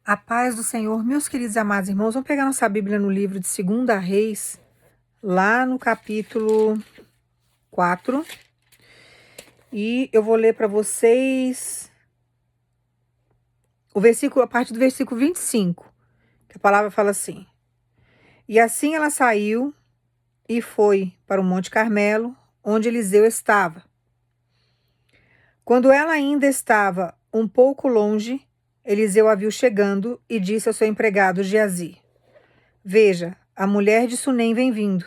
A paz do Senhor, meus queridos e amados irmãos, vamos pegar nossa Bíblia no livro de 2 Reis, lá no capítulo 4, e eu vou ler para vocês o versículo, a partir do versículo 25, que a palavra fala assim: E assim ela saiu e foi para o Monte Carmelo, onde Eliseu estava. Quando ela ainda estava um pouco longe, Eliseu a viu chegando e disse ao seu empregado Geazi: Veja, a mulher de Sunem vem vindo.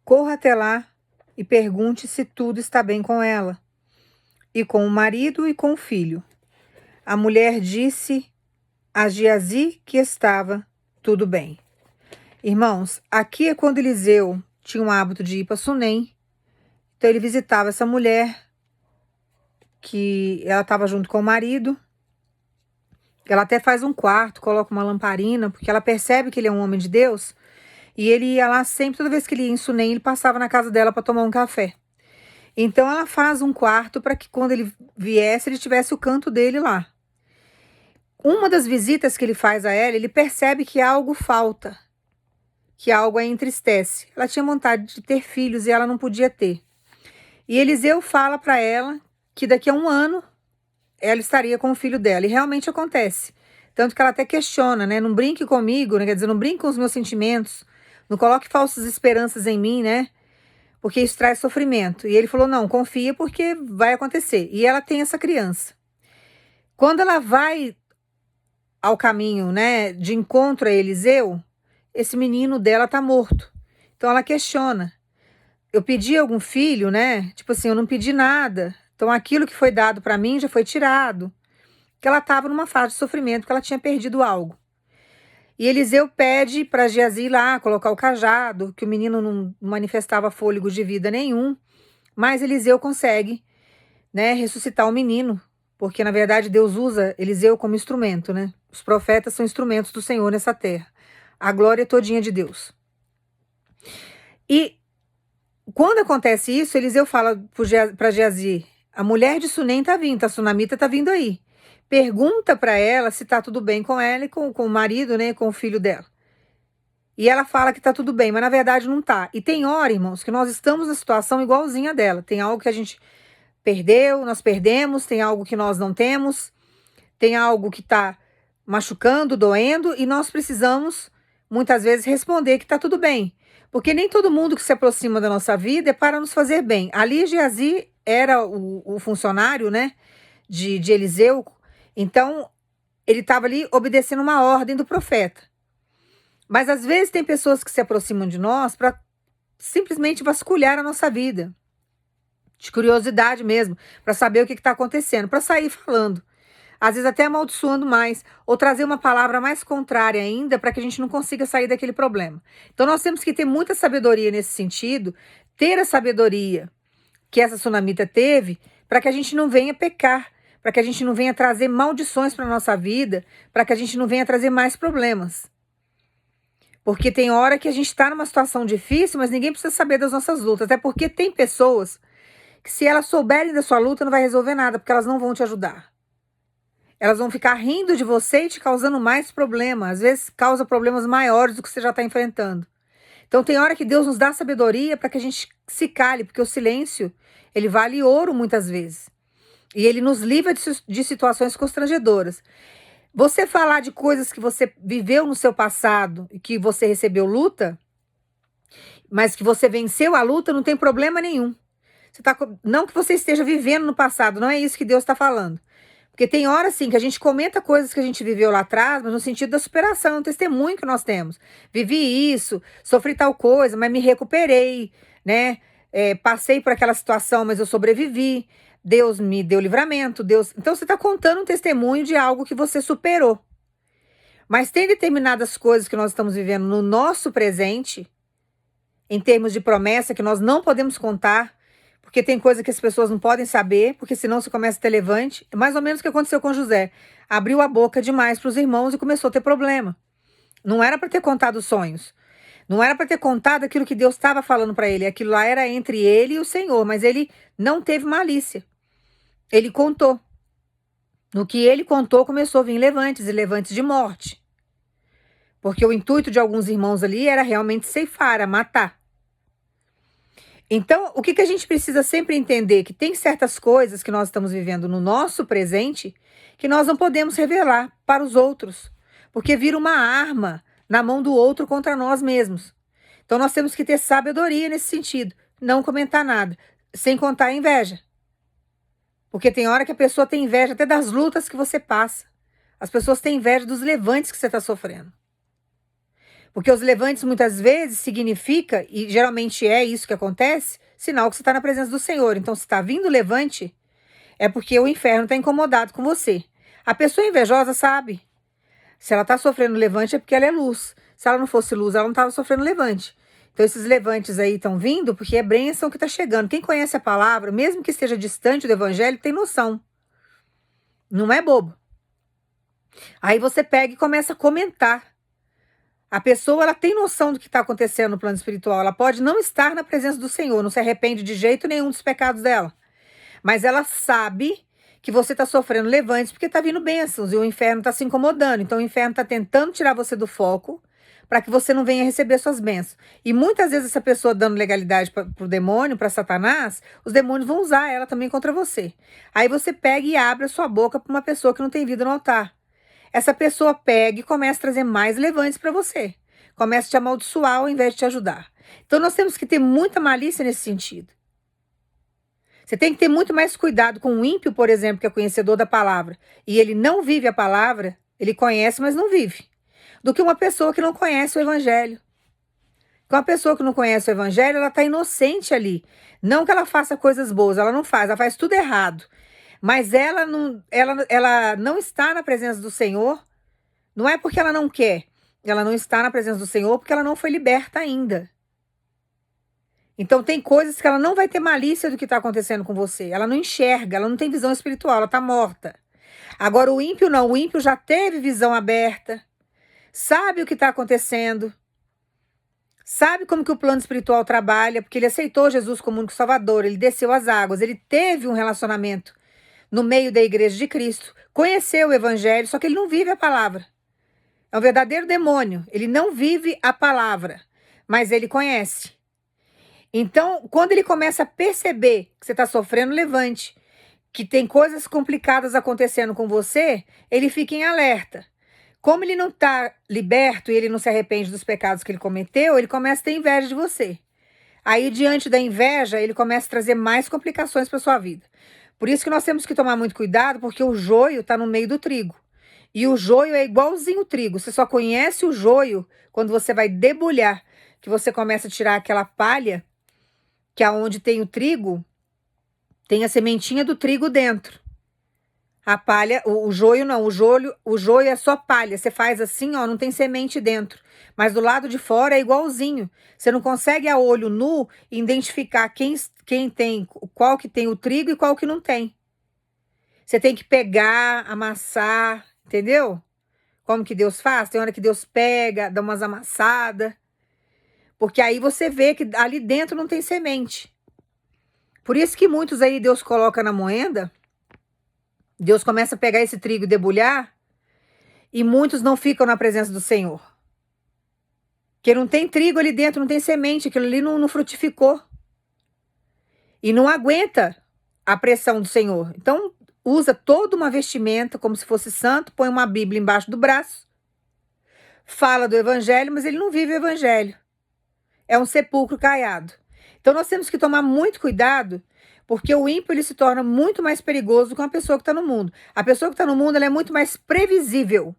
Corra até lá e pergunte se tudo está bem com ela, e com o marido e com o filho. A mulher disse a Geazi que estava tudo bem. Irmãos, aqui é quando Eliseu tinha o hábito de ir para Sunem, então ele visitava essa mulher, que ela estava junto com o marido. Ela até faz um quarto, coloca uma lamparina, porque ela percebe que ele é um homem de Deus. E ele ia lá sempre, toda vez que ele ia em Sunem, ele passava na casa dela para tomar um café. Então ela faz um quarto para que quando ele viesse, ele tivesse o canto dele lá. Uma das visitas que ele faz a ela, ele percebe que algo falta, que algo a entristece. Ela tinha vontade de ter filhos e ela não podia ter. E Eliseu fala para ela que daqui a um ano ela estaria com o filho dela. E realmente acontece. Tanto que ela até questiona, né? Não brinque comigo, né? Quer dizer, não brinque com os meus sentimentos. Não coloque falsas esperanças em mim, né? Porque isso traz sofrimento. E ele falou, não, confia porque vai acontecer. E ela tem essa criança. Quando ela vai ao caminho, né, de encontro a Eliseu, esse menino dela tá morto. Então ela questiona. Eu pedi algum filho, né? Tipo assim, eu não pedi nada. Então aquilo que foi dado para mim já foi tirado. Que ela estava numa fase de sofrimento, que ela tinha perdido algo. E Eliseu pede para Geazi ir lá colocar o cajado, que o menino não manifestava fôlego de vida nenhum, mas Eliseu consegue, né, ressuscitar o menino, porque na verdade Deus usa Eliseu como instrumento, né? Os profetas são instrumentos do Senhor nessa terra. A glória é todinha de Deus. E quando acontece isso, Eliseu fala para Geazi: a mulher de Sunem está vindo, a sunamita está vindo aí. Pergunta para ela se está tudo bem com ela e com o marido, né, com o filho dela. E ela fala que está tudo bem, mas na verdade não está. E tem hora, irmãos, que nós estamos na situação igualzinha dela. Tem algo que a gente perdeu, nós perdemos, tem algo que nós não temos, tem algo que está machucando, doendo, e nós precisamos, muitas vezes, responder que está tudo bem. Porque nem todo mundo que se aproxima da nossa vida é para nos fazer bem. Ali, Geazi era o funcionário, né, de Eliseu, então ele estava ali obedecendo uma ordem do profeta. Mas às vezes tem pessoas que se aproximam de nós para simplesmente vasculhar a nossa vida, de curiosidade mesmo, para saber o que está acontecendo, para sair falando. Às vezes até amaldiçoando mais, ou trazer uma palavra mais contrária ainda, para que a gente não consiga sair daquele problema. Então nós temos que ter muita sabedoria nesse sentido, ter a sabedoria que essa sunamita teve, para que a gente não venha pecar, para que a gente não venha trazer maldições para a nossa vida, para que a gente não venha trazer mais problemas. Porque tem hora que a gente está numa situação difícil, mas ninguém precisa saber das nossas lutas. Até porque tem pessoas que, se elas souberem da sua luta, não vai resolver nada, porque elas não vão te ajudar. Elas vão ficar rindo de você e te causando mais problemas. Às vezes causa problemas maiores do que você já está enfrentando. Então tem hora que Deus nos dá sabedoria para que a gente se cale, porque o silêncio, ele vale ouro muitas vezes. E ele nos livra de situações constrangedoras. Você falar de coisas que você viveu no seu passado e que você recebeu luta, mas que você venceu a luta, não tem problema nenhum. Não que você esteja vivendo no passado, não é isso que Deus está falando. Porque tem hora, sim, que a gente comenta coisas que a gente viveu lá atrás, mas no sentido da superação, um testemunho que nós temos. Vivi isso, sofri tal coisa, mas me recuperei, né? Passei por aquela situação, mas eu sobrevivi. Deus me deu livramento, Deus. Então você está contando um testemunho de algo que você superou. Mas tem determinadas coisas que nós estamos vivendo no nosso presente, em termos de promessa, que nós não podemos contar, porque tem coisa que as pessoas não podem saber, porque senão você começa a ter levante. É mais ou menos o que aconteceu com José. Abriu a boca demais para os irmãos e começou a ter problema. Não era para ter contado os sonhos. Não era para ter contado aquilo que Deus estava falando para ele. Aquilo lá era entre ele e o Senhor, mas ele não teve malícia. Ele contou. No que ele contou, começou a vir levantes e levantes de morte. Porque o intuito de alguns irmãos ali era realmente ceifar, era matar. Então, o que a gente precisa sempre entender? Que tem certas coisas que nós estamos vivendo no nosso presente que nós não podemos revelar para os outros, porque vira uma arma na mão do outro contra nós mesmos. Então, nós temos que ter sabedoria nesse sentido, não comentar nada, sem contar a inveja. Porque tem hora que a pessoa tem inveja até das lutas que você passa. As pessoas têm inveja dos levantes que você está sofrendo. Porque os levantes muitas vezes significa, e geralmente é isso que acontece, sinal que você está na presença do Senhor. Então, se está vindo levante, é porque o inferno está incomodado com você. A pessoa invejosa sabe. Se ela está sofrendo levante é porque ela é luz. Se ela não fosse luz, ela não estava sofrendo levante. Então, esses levantes aí estão vindo porque é bênção que está chegando. Quem conhece a palavra, mesmo que esteja distante do evangelho, tem noção. Não é bobo. Aí você pega e começa a comentar. A pessoa, ela tem noção do que está acontecendo no plano espiritual. Ela pode não estar na presença do Senhor, não se arrepende de jeito nenhum dos pecados dela. Mas ela sabe que você está sofrendo levantes porque está vindo bênçãos e o inferno está se incomodando. Então o inferno está tentando tirar você do foco para que você não venha receber suas bênçãos. E muitas vezes essa pessoa dando legalidade para o demônio, para Satanás, os demônios vão usar ela também contra você. Aí você pega e abre a sua boca para uma pessoa que não tem vida no altar. Essa pessoa pega e começa a trazer mais levantes para você. Começa a te amaldiçoar ao invés de te ajudar. Então nós temos que ter muita malícia nesse sentido. Você tem que ter muito mais cuidado com o ímpio, por exemplo, que é conhecedor da palavra, e ele não vive a palavra, ele conhece, mas não vive, do que uma pessoa que não conhece o evangelho. Porque uma pessoa que não conhece o evangelho, ela está inocente ali. Não que ela faça coisas boas, ela não faz, ela faz tudo errado. Mas ela não está na presença do Senhor, não é porque ela não quer, ela não está na presença do Senhor porque ela não foi liberta ainda. Então tem coisas que ela não vai ter malícia do que está acontecendo com você, ela não enxerga, ela não tem visão espiritual, ela está morta. Agora o ímpio não, o ímpio já teve visão aberta, sabe o que está acontecendo, sabe como que o plano espiritual trabalha, porque ele aceitou Jesus como único salvador, ele desceu as águas, ele teve um relacionamento no meio da igreja de Cristo, conheceu o evangelho, só que ele não vive a palavra. É um verdadeiro demônio, ele não vive a palavra, mas ele conhece. Então, quando ele começa a perceber que você está sofrendo levante, que tem coisas complicadas acontecendo com você, ele fica em alerta. Como ele não está liberto e ele não se arrepende dos pecados que ele cometeu, ele começa a ter inveja de você. Aí, diante da inveja, ele começa a trazer mais complicações para sua vida. Por isso que nós temos que tomar muito cuidado, porque o joio está no meio do trigo. E o joio é igualzinho o trigo. Você só conhece o joio quando você vai debulhar, que você começa a tirar aquela palha, que aonde tem o trigo, tem a sementinha do trigo dentro. A palha, o joio não, o joio é só palha. Você faz assim, ó, não tem semente dentro. Mas do lado de fora é igualzinho. Você não consegue a olho nu identificar quem tem, qual que tem o trigo e qual que não tem. Você tem que pegar, amassar, entendeu? Como que Deus faz? Tem hora que Deus pega, dá umas amassadas. Porque aí você vê que ali dentro não tem semente. Por isso que muitos aí Deus coloca na moenda, Deus começa a pegar esse trigo e debulhar, e muitos não ficam na presença do Senhor. Porque não tem trigo ali dentro, não tem semente, aquilo ali não frutificou. E não aguenta a pressão do Senhor. Então, usa toda uma vestimenta, como se fosse santo, põe uma Bíblia embaixo do braço, fala do evangelho, mas ele não vive o evangelho. É um sepulcro caiado. Então, nós temos que tomar muito cuidado, porque o ímpio ele se torna muito mais perigoso do que uma pessoa que está no mundo. A pessoa que está no mundo ela é muito mais previsível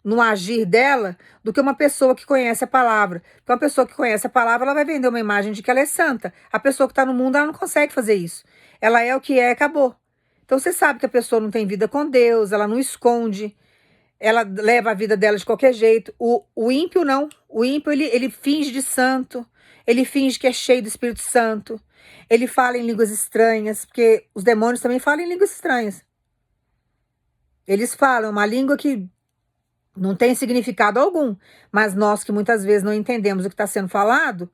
no agir dela do que uma pessoa que conhece a palavra. Porque uma pessoa que conhece a palavra, ela vai vender uma imagem de que ela é santa. A pessoa que está no mundo, ela não consegue fazer isso. Ela é o que é, acabou. Então você sabe que a pessoa não tem vida com Deus, ela não esconde, ela leva a vida dela de qualquer jeito. O ímpio não. O ímpio, ele finge de santo, ele finge que é cheio do Espírito Santo, ele fala em línguas estranhas, porque os demônios também falam em línguas estranhas. Eles falam uma língua que não tem significado algum, mas nós que muitas vezes não entendemos o que está sendo falado,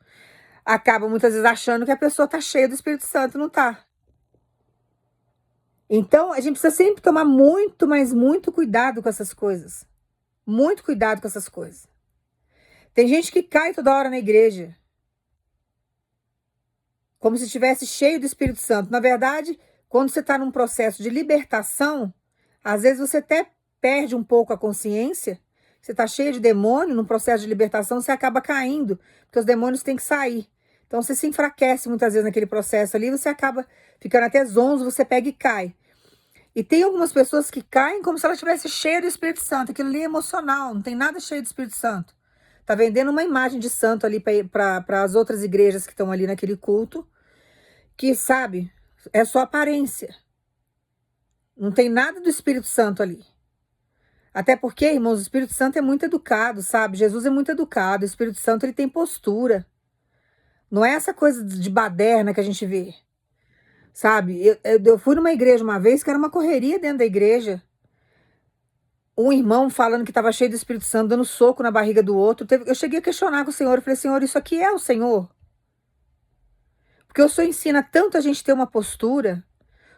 acaba muitas vezes achando que a pessoa está cheia do Espírito Santo, não está. Então, a gente precisa sempre tomar muito, mas muito cuidado com essas coisas. Muito cuidado com essas coisas. Tem gente que cai toda hora na igreja, como se estivesse cheio do Espírito Santo. Na verdade, quando você está num processo de libertação, às vezes você até perde um pouco a consciência. Você está cheio de demônio, num processo de libertação, você acaba caindo, porque os demônios têm que sair. Então você se enfraquece muitas vezes naquele processo ali, você acaba ficando até zonzo, você pega e cai. E tem algumas pessoas que caem como se ela estivesse cheia do Espírito Santo. Aquilo ali é emocional, não tem nada cheio do Espírito Santo. Tá vendendo uma imagem de santo ali para as outras igrejas que estão ali naquele culto, que, sabe, é só aparência. Não tem nada do Espírito Santo ali. Até porque, irmãos, o Espírito Santo é muito educado, sabe? Jesus é muito educado, o Espírito Santo ele tem postura. Não é essa coisa de baderna que a gente vê, sabe? Eu fui numa igreja uma vez que era uma correria dentro da igreja. Um irmão falando que estava cheio do Espírito Santo, dando soco na barriga do outro. Eu cheguei a questionar com o Senhor, eu falei, Senhor, isso aqui é o Senhor? Porque o Senhor ensina tanto a gente ter uma postura,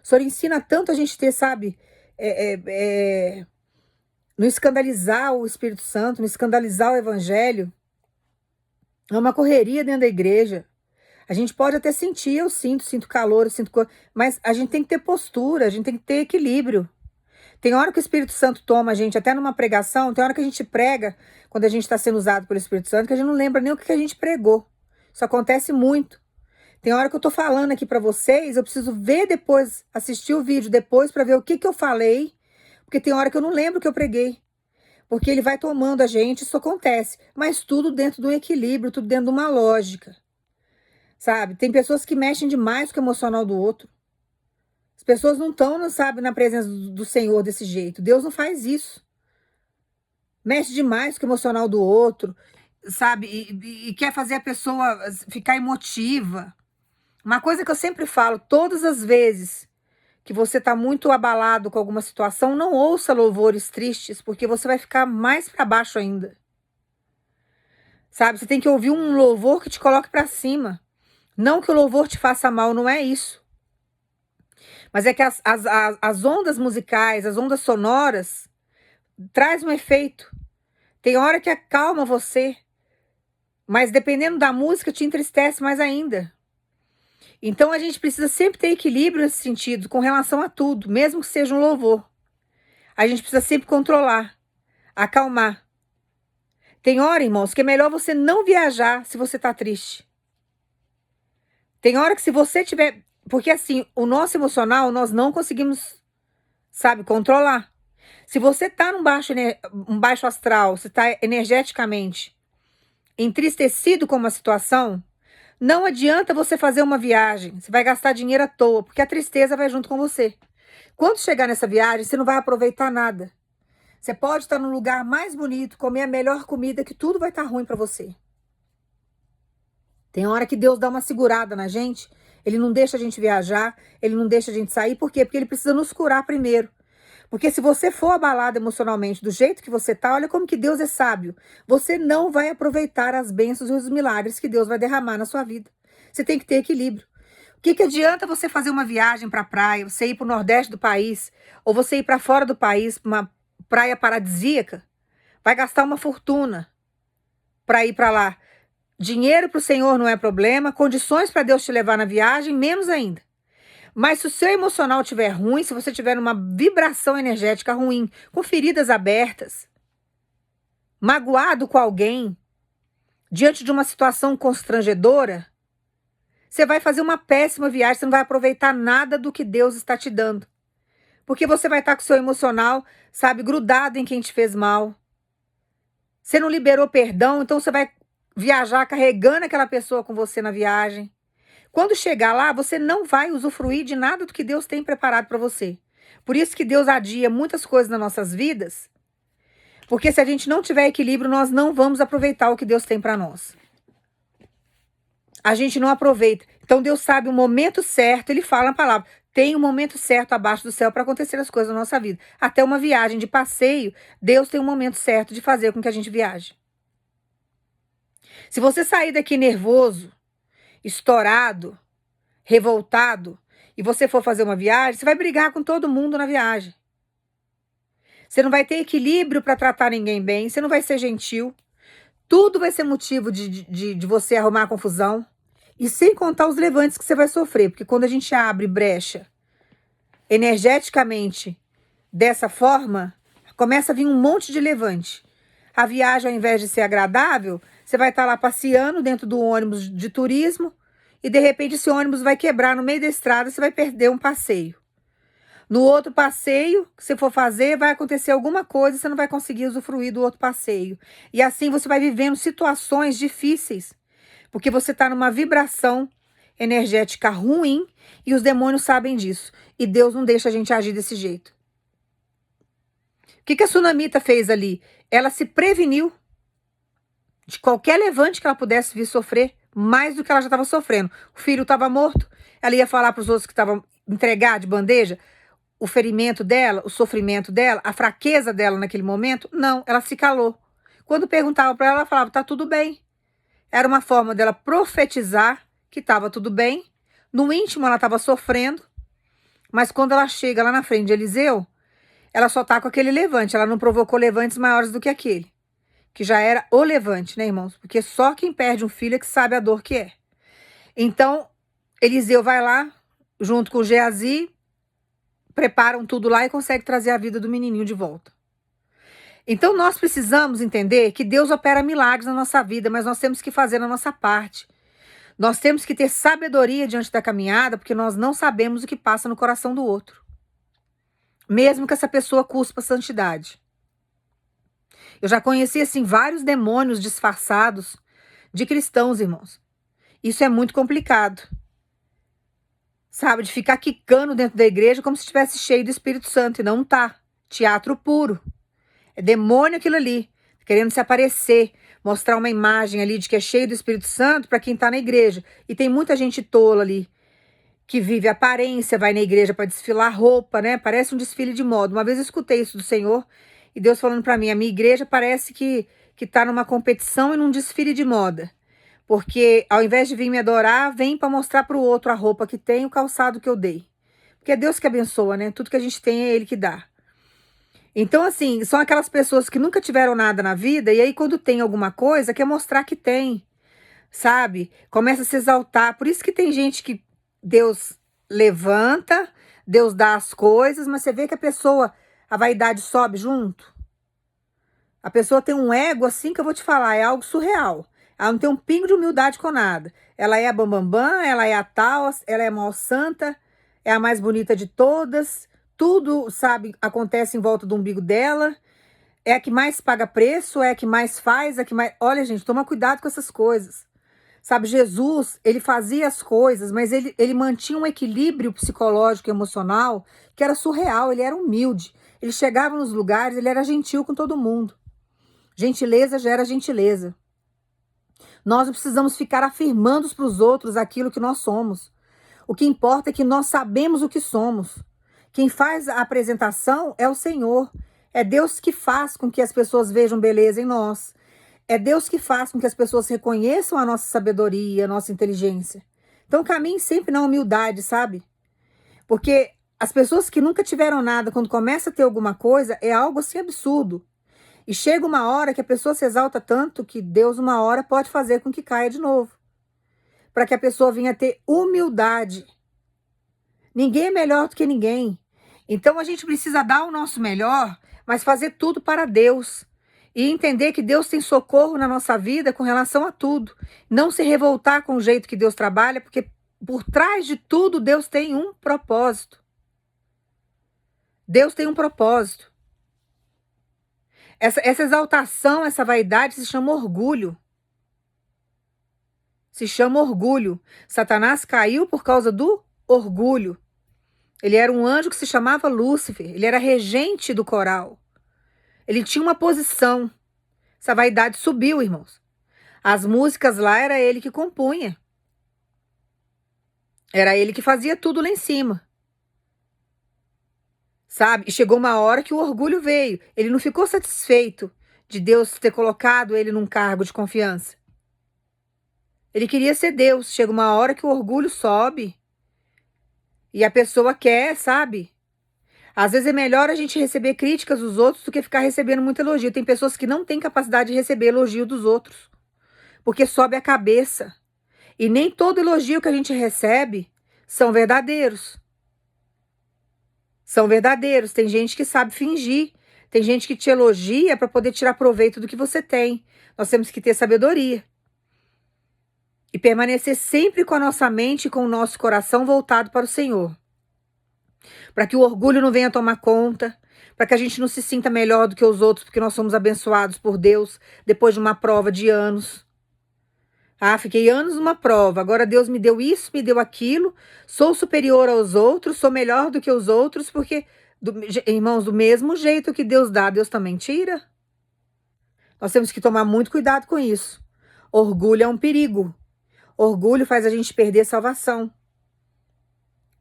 o Senhor ensina tanto a gente ter, sabe, é, é, é, não escandalizar o Espírito Santo, não escandalizar o Evangelho. É uma correria dentro da igreja. A gente pode até sentir, sinto calor, mas a gente tem que ter postura, a gente tem que ter equilíbrio. Tem hora que o Espírito Santo toma a gente, até numa pregação, tem hora que a gente prega, quando a gente está sendo usado pelo Espírito Santo, que a gente não lembra nem o que a gente pregou. Isso acontece muito. Tem hora que eu tô falando aqui para vocês, eu preciso ver depois, assistir o vídeo depois para ver o que eu falei, porque tem hora que eu não lembro o que eu preguei. Porque ele vai tomando a gente, isso acontece, mas tudo dentro de um equilíbrio, tudo dentro de uma lógica. Sabe? Tem pessoas que mexem demais com o emocional do outro. As pessoas não estão, sabe, na presença do Senhor desse jeito. Deus não faz isso. Mexe demais com o emocional do outro, sabe? E quer fazer a pessoa ficar emotiva. Uma coisa que eu sempre falo, todas as vezes que você está muito abalado com alguma situação, não ouça louvores tristes, porque você vai ficar mais para baixo ainda. Sabe? Você tem que ouvir um louvor que te coloque para cima. Não que o louvor te faça mal, não é isso. Mas é que as ondas musicais, as ondas sonoras, traz um efeito. Tem hora que acalma você, mas dependendo da música te entristece mais ainda. Então a gente precisa sempre ter equilíbrio nesse sentido, com relação a tudo, mesmo que seja um louvor. A gente precisa sempre controlar, acalmar. Tem hora, irmãos, que é melhor você não viajar se você está triste. Tem hora que se você tiver... Porque assim, o nosso emocional nós não conseguimos, sabe, controlar. Se você está um baixo astral, você está energeticamente entristecido com uma situação, não adianta você fazer uma viagem. Você vai gastar dinheiro à toa, porque a tristeza vai junto com você. Quando chegar nessa viagem, você não vai aproveitar nada. Você pode estar num lugar mais bonito, comer a melhor comida, que tudo vai estar ruim para você. Tem hora que Deus dá uma segurada na gente, ele não deixa a gente viajar, ele não deixa a gente sair. Por quê? Porque ele precisa nos curar primeiro. Porque se você for abalado emocionalmente do jeito que você tá, olha como que Deus é sábio. Você não vai aproveitar as bênçãos e os milagres que Deus vai derramar na sua vida. Você tem que ter equilíbrio. O que adianta você fazer uma viagem para a praia, você ir para o nordeste do país, ou você ir para fora do país, para uma praia paradisíaca? Vai gastar uma fortuna para ir para lá. Dinheiro para o Senhor não é problema, condições para Deus te levar na viagem, menos ainda. Mas se o seu emocional estiver ruim, se você tiver uma vibração energética ruim, com feridas abertas, magoado com alguém, diante de uma situação constrangedora, você vai fazer uma péssima viagem, você não vai aproveitar nada do que Deus está te dando. Porque você vai estar com o seu emocional, sabe, grudado em quem te fez mal. Você não liberou perdão, então você vai viajar carregando aquela pessoa com você na viagem. Quando chegar lá, você não vai usufruir de nada do que Deus tem preparado para você. Por isso que Deus adia muitas coisas nas nossas vidas, porque se a gente não tiver equilíbrio, nós não vamos aproveitar o que Deus tem para nós. A gente não aproveita. Então Deus sabe o momento certo, ele fala na palavra, tem um momento certo abaixo do céu para acontecer as coisas na nossa vida. Até uma viagem de passeio, Deus tem um momento certo de fazer com que a gente viaje. Se você sair daqui nervoso, estourado, revoltado, e você for fazer uma viagem, você vai brigar com todo mundo na viagem. Você não vai ter equilíbrio para tratar ninguém bem, você não vai ser gentil. Tudo vai ser motivo de você arrumar confusão. E sem contar os levantes que você vai sofrer, porque quando a gente abre brecha energeticamente dessa forma, começa a vir um monte de levante. A viagem, ao invés de ser agradável, você vai estar lá passeando dentro do ônibus de turismo e de repente esse ônibus vai quebrar no meio da estrada, você vai perder um passeio. No outro passeio que você for fazer, vai acontecer alguma coisa e você não vai conseguir usufruir do outro passeio. E assim você vai vivendo situações difíceis, porque você está numa vibração energética ruim e os demônios sabem disso. E Deus não deixa a gente agir desse jeito. O que a Sunamita fez ali? Ela se preveniu de qualquer levante que ela pudesse vir sofrer, mais do que ela já estava sofrendo. O filho estava morto, ela ia falar para os outros que estavam entregar de bandeja o ferimento dela, o sofrimento dela, a fraqueza dela naquele momento. Não, ela se calou. Quando perguntava para ela, ela falava, tá tudo bem. Era uma forma dela profetizar que estava tudo bem. No íntimo ela estava sofrendo, mas quando ela chega lá na frente de Eliseu, ela só tá com aquele levante, ela não provocou levantes maiores do que aquele, que já era o levante, né, irmãos? Porque só quem perde um filho é que sabe a dor que é. Então, Eliseu vai lá, junto com Geazi, preparam tudo lá e consegue trazer a vida do menininho de volta. Então, nós precisamos entender que Deus opera milagres na nossa vida, mas nós temos que fazer a nossa parte. Nós temos que ter sabedoria diante da caminhada, porque nós não sabemos o que passa no coração do outro. Mesmo que essa pessoa cuspa a santidade. Eu já conheci, assim, vários demônios disfarçados de cristãos, irmãos. Isso é muito complicado. Sabe, de ficar quicando dentro da igreja como se estivesse cheio do Espírito Santo, e não tá. Teatro puro. É demônio aquilo ali, querendo se aparecer, mostrar uma imagem ali de que é cheio do Espírito Santo para quem tá na igreja. E tem muita gente tola ali, que vive aparência, vai na igreja para desfilar roupa, né? Parece um desfile de moda. Uma vez eu escutei isso do Senhor e Deus falando para mim, a minha igreja parece que tá numa competição e num desfile de moda. Porque ao invés de vir me adorar, vem para mostrar para o outro a roupa que tem, o calçado que eu dei. Porque é Deus que abençoa, né? Tudo que a gente tem é Ele que dá. Então, assim, são aquelas pessoas que nunca tiveram nada na vida e aí quando tem alguma coisa, quer mostrar que tem, sabe? Começa a se exaltar. Por isso que tem gente que Deus levanta, Deus dá as coisas, mas você vê que a vaidade sobe junto. A pessoa tem um ego assim que eu vou te falar, é algo surreal. Ela não tem um pingo de humildade com nada. Ela é a bambambam, ela é a tal, ela é a mal santa, é a mais bonita de todas. Tudo, sabe, acontece em volta do umbigo dela. É a que mais paga preço, é a que mais faz, é a que mais... Olha, gente, toma cuidado com essas coisas. Sabe, Jesus, ele fazia as coisas, mas ele mantinha um equilíbrio psicológico e emocional que era surreal, ele era humilde. Ele chegava nos lugares, ele era gentil com todo mundo. Gentileza gera gentileza. Nós não precisamos ficar afirmando para os outros aquilo que nós somos. O que importa é que nós sabemos o que somos. Quem faz a apresentação é o Senhor. É Deus que faz com que as pessoas vejam beleza em nós. É Deus que faz com que as pessoas reconheçam a nossa sabedoria, a nossa inteligência. Então caminhe sempre na humildade, sabe? Porque as pessoas que nunca tiveram nada, quando começa a ter alguma coisa, é algo assim absurdo. E chega uma hora que a pessoa se exalta tanto que Deus uma hora pode fazer com que caia de novo. Para que a pessoa venha ter humildade. Ninguém é melhor do que ninguém. Então a gente precisa dar o nosso melhor, mas fazer tudo para Deus. E entender que Deus tem socorro na nossa vida com relação a tudo. Não se revoltar com o jeito que Deus trabalha, porque por trás de tudo Deus tem um propósito. Deus tem um propósito. Essa exaltação, essa vaidade se chama orgulho. Se chama orgulho. Satanás caiu por causa do orgulho. Ele era um anjo que se chamava Lúcifer. Ele era regente do coral. Ele tinha uma posição. Essa vaidade subiu, irmãos. As músicas lá era ele que compunha. Era ele que fazia tudo lá em cima. Sabe? E chegou uma hora que o orgulho veio. Ele não ficou satisfeito de Deus ter colocado ele num cargo de confiança. Ele queria ser Deus. Chega uma hora que o orgulho sobe. E a pessoa quer, sabe? Às vezes é melhor a gente receber críticas dos outros do que ficar recebendo muito elogio. Tem pessoas que não têm capacidade de receber elogio dos outros, porque sobe a cabeça. E nem todo elogio que a gente recebe são verdadeiros. São verdadeiros. Tem gente que sabe fingir. Tem gente que te elogia para poder tirar proveito do que você tem. Nós temos que ter sabedoria. E permanecer sempre com a nossa mente e com o nosso coração voltado para o Senhor. Para que o orgulho não venha tomar conta, para que a gente não se sinta melhor do que os outros, porque nós somos abençoados por Deus depois de uma prova de anos. Ah, fiquei anos numa prova, agora Deus me deu isso, me deu aquilo, sou superior aos outros, sou melhor do que os outros, porque, irmãos, do mesmo jeito que Deus dá, Deus também tira. Nós temos que tomar muito cuidado com isso. Orgulho é um perigo. Orgulho faz a gente perder a salvação.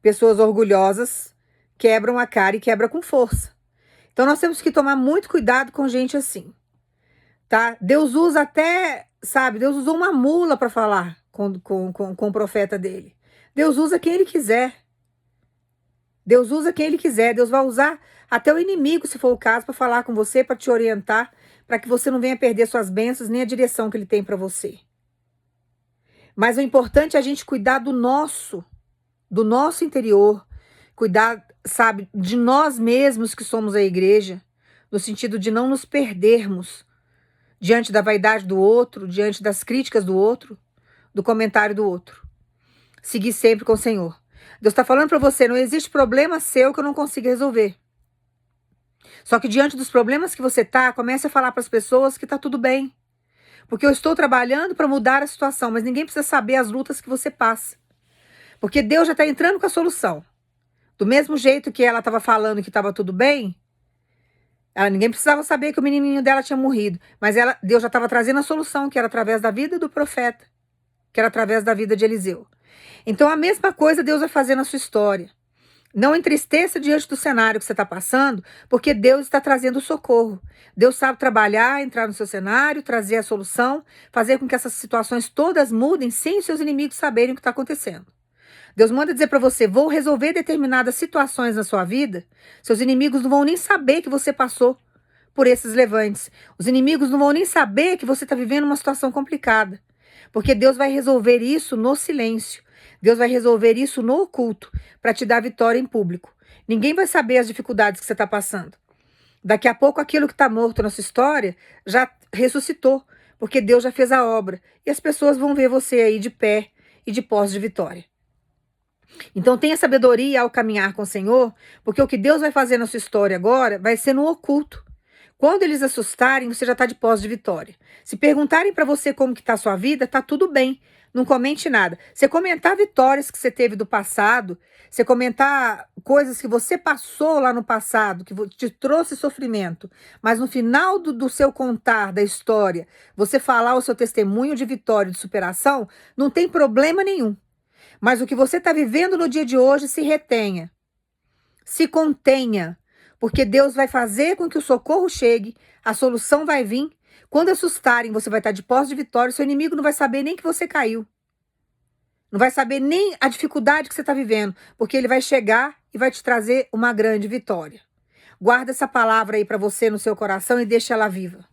Pessoas orgulhosas quebram a cara e quebram com força. Então nós temos que tomar muito cuidado com gente assim, tá? Deus usa até, sabe, Deus usou uma mula para falar com o profeta dele. Deus usa quem ele quiser. Deus usa quem ele quiser. Deus vai usar até o inimigo, se for o caso, para falar com você, para te orientar, para que você não venha perder suas bênçãos nem a direção que ele tem para você. Mas o importante é a gente cuidar do nosso interior, cuidar, sabe, de nós mesmos que somos a igreja, no sentido de não nos perdermos diante da vaidade do outro, diante das críticas do outro, do comentário do outro. Seguir sempre com o Senhor. Deus está falando para você, não existe problema seu que eu não consiga resolver. Só que diante dos problemas que você tá, comece a falar para as pessoas que tá tudo bem. Porque eu estou trabalhando para mudar a situação, mas ninguém precisa saber as lutas que você passa. Porque Deus já está entrando com a solução. Do mesmo jeito que ela estava falando que estava tudo bem, ninguém precisava saber que o menininho dela tinha morrido. Mas Deus já estava trazendo a solução, que era através da vida do profeta, que era através da vida de Eliseu. Então a mesma coisa Deus vai fazer na sua história. Não entristeça diante do cenário que você está passando, porque Deus está trazendo o socorro. Deus sabe trabalhar, entrar no seu cenário, trazer a solução, fazer com que essas situações todas mudem sem os seus inimigos saberem o que está acontecendo. Deus manda dizer para você, vou resolver determinadas situações na sua vida, seus inimigos não vão nem saber que você passou por esses levantes. Os inimigos não vão nem saber que você está vivendo uma situação complicada, porque Deus vai resolver isso no silêncio. Deus vai resolver isso no oculto, para te dar vitória em público. Ninguém vai saber as dificuldades que você está passando. Daqui a pouco aquilo que está morto na sua história já ressuscitou, porque Deus já fez a obra. E as pessoas vão ver você aí de pé e de posse de vitória. Então tenha sabedoria ao caminhar com o Senhor, porque o que Deus vai fazer na sua história agora vai ser no oculto. Quando eles assustarem, você já está de posse de vitória. Se perguntarem para você como que está a sua vida, está tudo bem. Não comente nada. Você comentar vitórias que você teve do passado, você comentar coisas que você passou lá no passado, que te trouxe sofrimento, mas no final do seu contar da história, você falar o seu testemunho de vitória e de superação, não tem problema nenhum. Mas o que você está vivendo no dia de hoje, se retenha. Se contenha. Porque Deus vai fazer com que o socorro chegue, a solução vai vir. Quando assustarem, você vai estar de posse de vitória, seu inimigo não vai saber nem que você caiu. Não vai saber nem a dificuldade que você está vivendo, porque ele vai chegar e vai te trazer uma grande vitória. Guarda essa palavra aí para você no seu coração e deixa ela viva.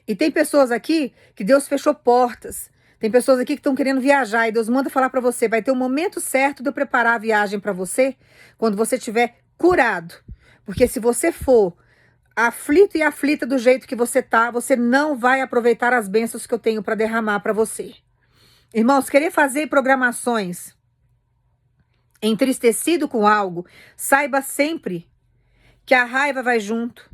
E tem pessoas aqui que Deus fechou portas. Tem pessoas aqui que estão querendo viajar e Deus manda falar para você, vai ter um momento certo de eu preparar a viagem para você, quando você estiver curado. Porque se você for aflito e aflita do jeito que você tá, você não vai aproveitar as bênçãos que eu tenho para derramar para você. Irmãos, querer fazer programações entristecido com algo, saiba sempre que a raiva vai junto,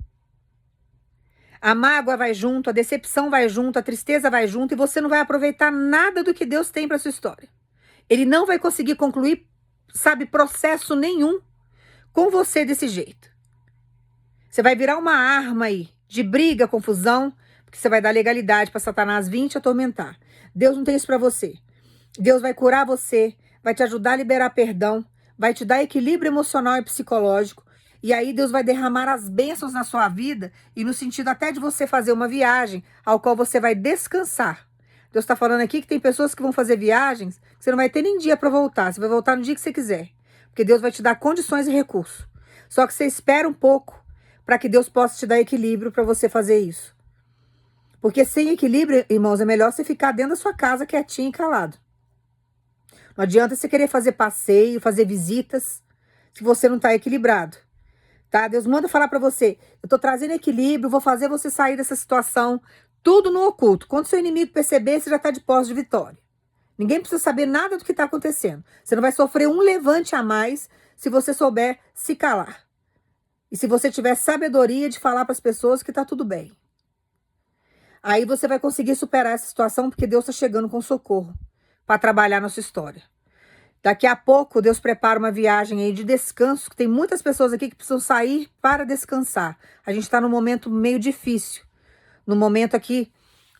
a mágoa vai junto, a decepção vai junto, a tristeza vai junto e você não vai aproveitar nada do que Deus tem para sua história. Ele não vai conseguir concluir, sabe, processo nenhum com você desse jeito. Você vai virar uma arma aí de briga, confusão, porque você vai dar legalidade para Satanás vir te atormentar. Deus não tem isso para você. Deus vai curar você, vai te ajudar a liberar perdão, vai te dar equilíbrio emocional e psicológico. E aí Deus vai derramar as bênçãos na sua vida e no sentido até de você fazer uma viagem ao qual você vai descansar. Deus está falando aqui que tem pessoas que vão fazer viagens que você não vai ter nem dia para voltar. Você vai voltar no dia que você quiser. porque Deus vai te dar condições e recursos. Só que você espera um pouco para que Deus possa te dar equilíbrio para você fazer isso. Porque sem equilíbrio, irmãos, é melhor você ficar dentro da sua casa quietinho e calado. Não adianta você querer fazer passeio, fazer visitas, se você não está equilibrado. Tá? Deus manda falar para você, eu estou trazendo equilíbrio, vou fazer você sair dessa situação, tudo no oculto. Quando seu inimigo perceber, você já está de posse de vitória. Ninguém precisa saber nada do que está acontecendo. Você não vai sofrer um levante a mais se você souber se calar. E se você tiver sabedoria de falar para as pessoas que está tudo bem. Aí você vai conseguir superar essa situação, porque Deus está chegando com socorro para trabalhar na sua história. Daqui a pouco, Deus prepara uma viagem aí de descanso, que tem muitas pessoas aqui que precisam sair para descansar. A gente está num momento meio difícil, num momento aqui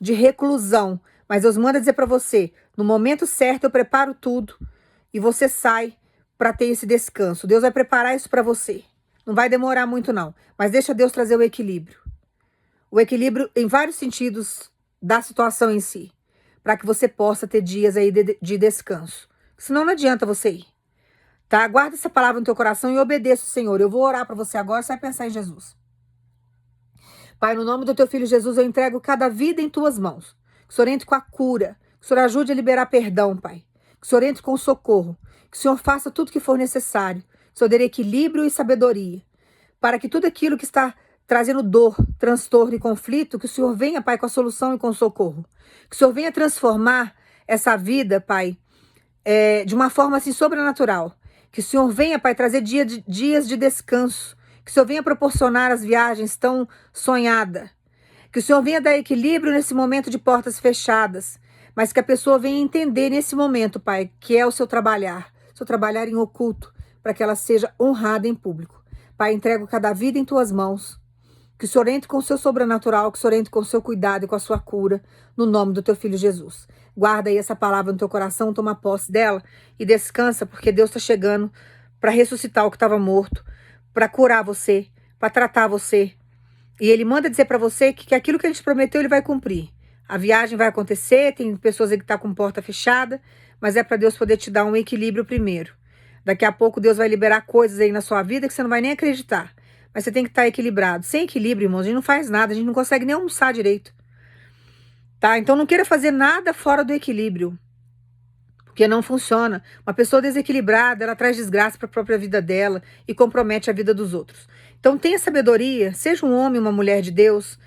de reclusão. Mas Deus manda dizer para você, no momento certo eu preparo tudo e você sai para ter esse descanso. Deus vai preparar isso para você. Não vai demorar muito não, mas deixa Deus trazer o equilíbrio. O equilíbrio em vários sentidos da situação em si, para que você possa ter dias aí de descanso. Senão não adianta você ir, tá? Guarda essa palavra no teu coração e obedeça o Senhor. Eu vou orar para você agora, você vai pensar em Jesus. Pai, no nome do teu filho Jesus, eu entrego cada vida em tuas mãos. Que o Senhor entre com a cura, que o Senhor ajude a liberar perdão, Pai. Que o Senhor entre com o socorro, que o Senhor faça tudo que for necessário. Que o Senhor dê equilíbrio e sabedoria, para que tudo aquilo que está trazendo dor, transtorno e conflito, que o Senhor venha, Pai, com a solução e com o socorro. Que o Senhor venha transformar essa vida, Pai, de uma forma assim sobrenatural. Que o Senhor venha, Pai, trazer dias de descanso. Que o Senhor venha proporcionar as viagens tão sonhadas. Que o Senhor venha dar equilíbrio nesse momento de portas fechadas. Mas que a pessoa venha entender nesse momento, Pai, que é o seu trabalhar em oculto, para que ela seja honrada em público. Pai, entrego cada vida em tuas mãos. Que o Senhor entre com o seu sobrenatural, que o Senhor entre com o seu cuidado e com a sua cura, no nome do teu filho Jesus. Guarda aí essa palavra no teu coração, toma posse dela e descansa, porque Deus está chegando para ressuscitar o que estava morto, para curar você, para tratar você. E Ele manda dizer para você que aquilo que Ele te prometeu, Ele vai cumprir. A viagem vai acontecer, tem pessoas aí que estão com porta fechada, mas é para Deus poder te dar um equilíbrio primeiro. Daqui a pouco Deus vai liberar coisas aí na sua vida que você não vai nem acreditar. Mas você tem que estar equilibrado. Sem equilíbrio, irmãos, a gente não faz nada, a gente não consegue nem almoçar direito. Tá? Então não queira fazer nada fora do equilíbrio, porque não funciona. Uma pessoa desequilibrada, ela traz desgraça para a própria vida dela e compromete a vida dos outros. Então tenha sabedoria, seja um homem, uma mulher de Deus.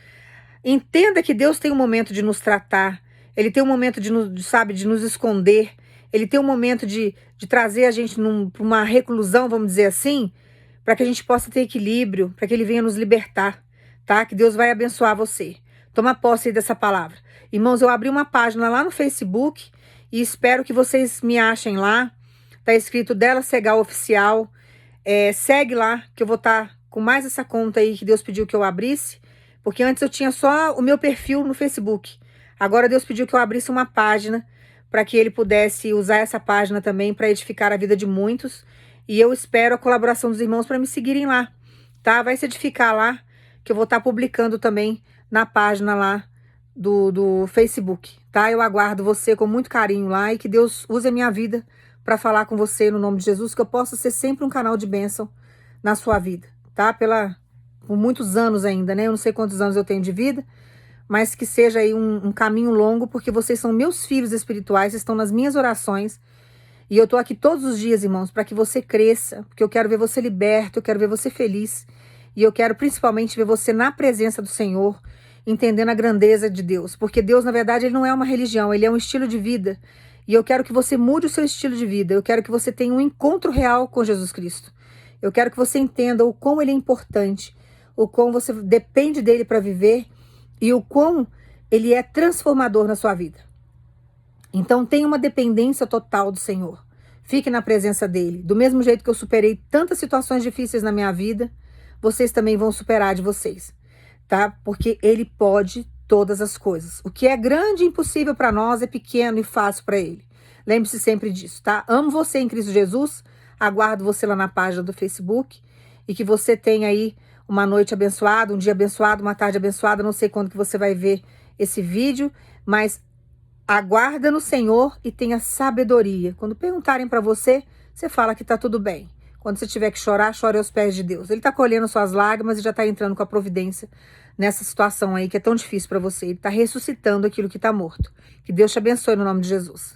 Entenda que Deus tem um momento de nos tratar. Ele tem um momento de nos esconder. Ele tem um momento de trazer a gente para uma reclusão, vamos dizer assim, para que a gente possa ter equilíbrio, para que Ele venha nos libertar, tá? Que Deus vai abençoar você. Toma posse aí dessa palavra. Irmãos, eu abri uma página lá no Facebook e espero que vocês me achem lá. Tá escrito Dela Segal Oficial. Segue lá, que eu vou estar com mais essa conta aí que Deus pediu que eu abrisse, porque antes eu tinha só o meu perfil no Facebook. Agora Deus pediu que eu abrisse uma página para que Ele pudesse usar essa página também para edificar a vida de muitos. E eu espero a colaboração dos irmãos para me seguirem lá, tá? Vai se edificar lá, que eu vou estar publicando também na página lá do Facebook, tá? Eu aguardo você com muito carinho lá e que Deus use a minha vida para falar com você no nome de Jesus, que eu possa ser sempre um canal de bênção na sua vida, tá? Por muitos anos ainda, né? Eu não sei quantos anos eu tenho de vida, mas que seja aí um caminho longo, porque vocês são meus filhos espirituais, vocês estão nas minhas orações. E eu tô aqui todos os dias, irmãos, para que você cresça, porque eu quero ver você liberto, eu quero ver você feliz. E eu quero principalmente ver você na presença do Senhor, entendendo a grandeza de Deus. Porque Deus, na verdade, Ele não é uma religião, Ele é um estilo de vida. E eu quero que você mude o seu estilo de vida. Eu quero que você tenha um encontro real com Jesus Cristo. Eu quero que você entenda o quão Ele é importante, o quão você depende dEle para viver e o quão Ele é transformador na sua vida. Então tenha uma dependência total do Senhor. Fique na presença dEle. Do mesmo jeito que eu superei tantas situações difíceis na minha vida, vocês também vão superar de vocês, tá? Porque Ele pode todas as coisas. O que é grande e impossível para nós é pequeno e fácil para Ele. Lembre-se sempre disso, tá? Amo você em Cristo Jesus. Aguardo você lá na página do Facebook. E que você tenha aí uma noite abençoada, um dia abençoado, uma tarde abençoada. Não sei quando que você vai ver esse vídeo, mas aguarda no Senhor e tenha sabedoria. Quando perguntarem para você, você fala que tá tudo bem. Quando você tiver que chorar, chore aos pés de Deus. Ele está colhendo suas lágrimas e já está entrando com a providência nessa situação aí que é tão difícil para você. Ele está ressuscitando aquilo que está morto. Que Deus te abençoe no nome de Jesus.